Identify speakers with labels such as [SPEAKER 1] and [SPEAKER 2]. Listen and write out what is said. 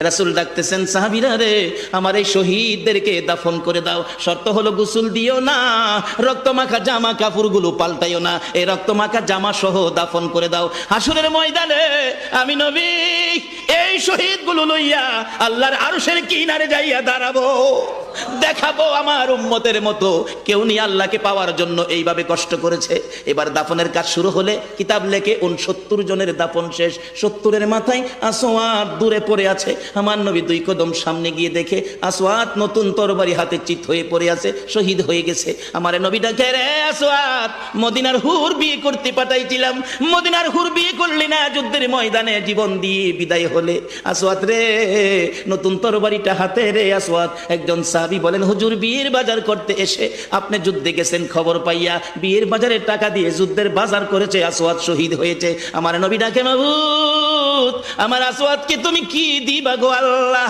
[SPEAKER 1] রাসূল ডাকতেছেন, সাহাবীরা রে, আমার এই শহীদদেরকে দাফন করে দাও। শর্ত হলো গোসল দিও না, রক্তমাখা জামা কাপড়গুলো পাল্টাইও না, এই রক্তমাখা জামা সহ দাফন করে দাও। হাসরের ময়দানে আমি নবী এই শহীদগুলো লইয়া আল্লাহর আরশের কিনারে যাইয়া দাঁড়াবো, দেখাবো আমার উম্মতের মতো কেউ নি আল্লাহকে পাওয়ার জন্য এইভাবে কষ্ট করেছে। এবার দাফনের কাজ শুরু হলে কিতাব লেখে 69 জনের দাফন শেষ। 70-এর মাথায় আসওয়াদ দূরে পড়ে আছে। আমার নবী 2 কদম সামনে গিয়ে দেখে আসওয়াদ নতুন তরবারি হাতে চিত হয়ে পড়ে আছে, শহীদ হয়ে গেছে। আমার নবী ডাকে, রে আসওয়াদ, মদিনার হুর বিয়ে করতে পাঠাইছিলাম, মদিনার হুর বিয়ে করলি না, যুদ্ধের ময়দানে জীবন দিয়ে বিদায় হলে। আসওয়াদ রে, নতুন তরবারিটা হাতে রে। আসওয়াদ একজন সাহাবী বলেন, হুজুর বিয়ের বাজার করতে এসে আপনি যুদ্ধে গেছেন, খবর পাইয়া বিয়ের বাজারে টাকা দিয়ে যুদ্ধের বাজার করেছে, আসওয়াদ শহীদ হয়েছে। আমার নবী ডাকে, মাবুদ, আমার আসওয়াদকে তুমি কি দিবা গো আল্লাহ?